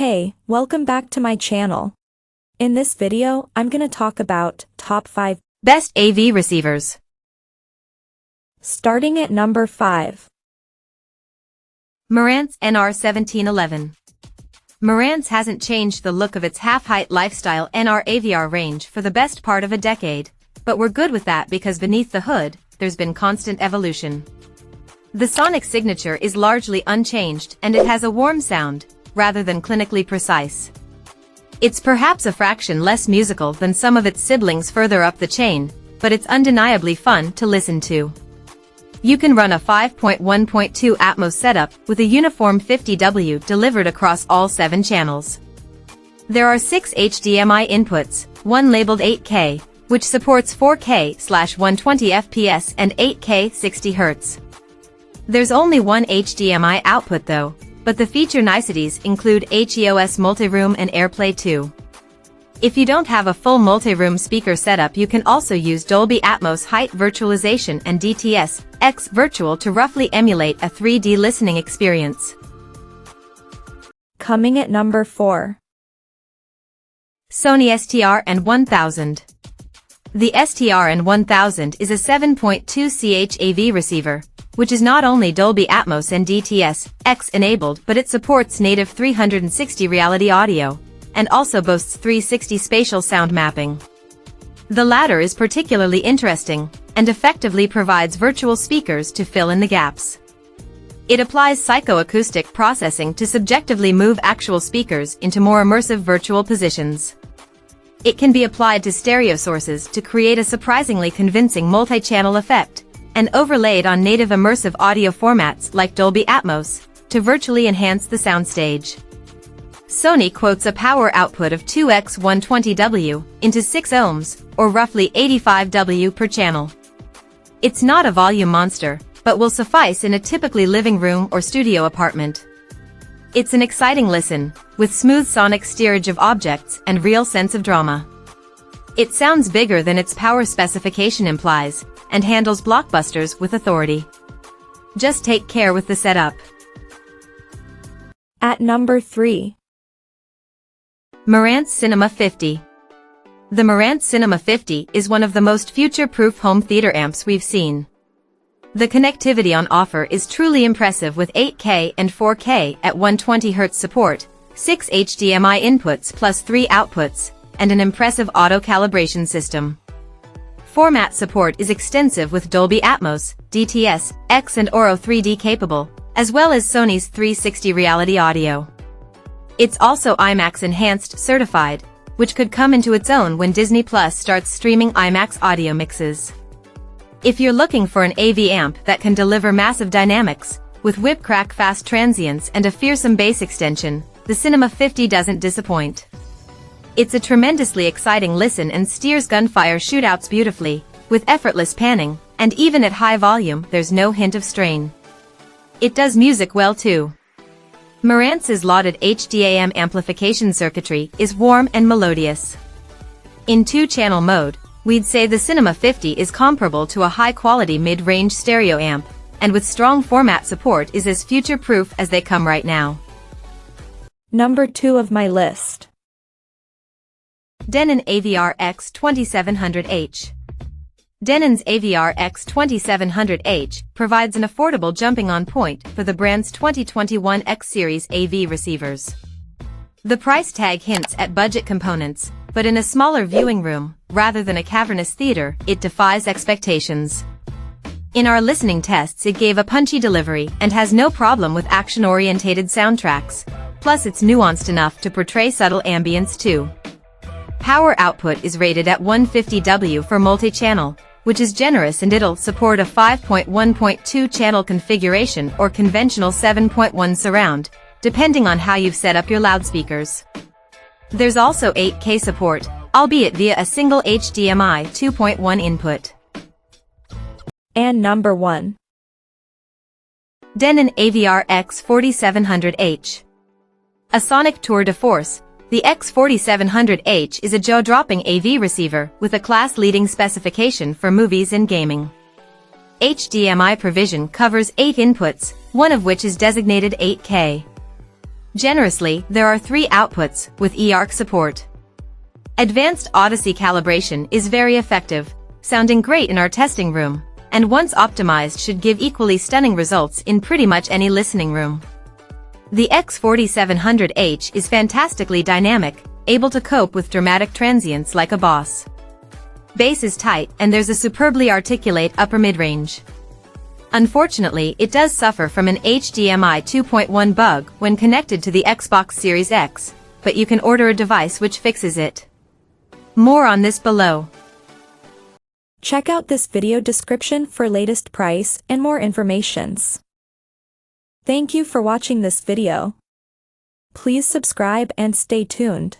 Hey, welcome back to my channel. In this video, I'm gonna talk about top 5 best AV receivers. Starting at number 5. Marantz NR1711. Marantz hasn't changed the look of its half-height lifestyle NR AVR range for the best part of a decade, but we're good with that because beneath the hood, there's been constant evolution. The sonic signature is largely unchanged and it has a warm sound, rather than clinically precise. It's perhaps a fraction less musical than some of its siblings further up the chain, but it's undeniably fun to listen to. You can run a 5.1.2 Atmos setup with a uniform 50W delivered across all 7 channels. There are 6 HDMI inputs, one labeled 8K, which supports 4K/120 FPS and 8K 60Hz. There's only one HDMI output though, but the feature niceties include HEOS multi-room and AirPlay 2. If you don't have a full multi-room speaker setup, you can also use Dolby Atmos height virtualization and DTS-X virtual to roughly emulate a 3D listening experience. Coming at number 4. Sony STR-N1000. The STR-N1000 is a 7.2 CH AV receiver, which is not only Dolby Atmos and DTS-X enabled, but it supports native 360 reality audio, and also boasts 360 spatial sound mapping. The latter is particularly interesting, and effectively provides virtual speakers to fill in the gaps. It applies psychoacoustic processing to subjectively move actual speakers into more immersive virtual positions. It can be applied to stereo sources to create a surprisingly convincing multi-channel effect, and overlaid on native immersive audio formats like Dolby Atmos, to virtually enhance the soundstage. Sony quotes a power output of 2x120W into 6 ohms, or roughly 85W per channel. It's not a volume monster, but will suffice in a typically living room or studio apartment. It's an exciting listen, with smooth sonic steerage of objects and real sense of drama. It sounds bigger than its power specification implies, and handles blockbusters with authority. Just take care with the setup. At number 3. Marantz Cinema 50. The Marantz Cinema 50 is one of the most future-proof home theater amps we've seen. The connectivity on offer is truly impressive with 8K and 4K at 120Hz support, 6 HDMI inputs plus 3 outputs, and an impressive auto-calibration system. Format support is extensive with Dolby Atmos, DTS-X and Auro 3D capable, as well as Sony's 360 reality audio. It's also IMAX Enhanced certified, which could come into its own when Disney Plus starts streaming IMAX audio mixes. If you're looking for an AV amp that can deliver massive dynamics, with whip-crack fast transients and a fearsome bass extension, the Cinema 50 doesn't disappoint. It's a tremendously exciting listen and steers gunfire shootouts beautifully, with effortless panning, and even at high volume there's no hint of strain. It does music well too. Marantz's lauded HDAM amplification circuitry is warm and melodious. In 2-channel mode, we'd say the Cinema 50 is comparable to a high-quality mid-range stereo amp, and with strong format support is as future-proof as they come right now. Number 2 of my list. Denon AVR X2700H. Denon's AVR X2700H provides an affordable jumping-on point for the brand's 2021 X Series AV receivers. The price tag hints at budget components, but in a smaller viewing room, rather than a cavernous theater, it defies expectations. In our listening tests, it gave a punchy delivery and has no problem with action-orientated soundtracks, plus it's nuanced enough to portray subtle ambience too. Power output is rated at 150W for multi-channel, which is generous, and it'll support a 5.1.2 channel configuration or conventional 7.1 surround, depending on how you've set up your loudspeakers. There's also 8K support, albeit via a single HDMI 2.1 input. And number 1. Denon AVR X4700H. A sonic tour de force, the X4700H is a jaw-dropping AV receiver with a class-leading specification for movies and gaming. HDMI provision covers 8 inputs, one of which is designated 8K. Generously, there are 3 outputs, with eARC support. Advanced Odyssey calibration is very effective, sounding great in our testing room, and once optimized should give equally stunning results in pretty much any listening room. The X4700H is fantastically dynamic, able to cope with dramatic transients like a boss. Bass is tight and there's a superbly articulate upper mid-range. Unfortunately, it does suffer from an HDMI 2.1 bug when connected to the Xbox Series X, but you can order a device which fixes it. More on this below. Check out this video description for latest price and more informations. Thank you for watching this video. Please subscribe and stay tuned.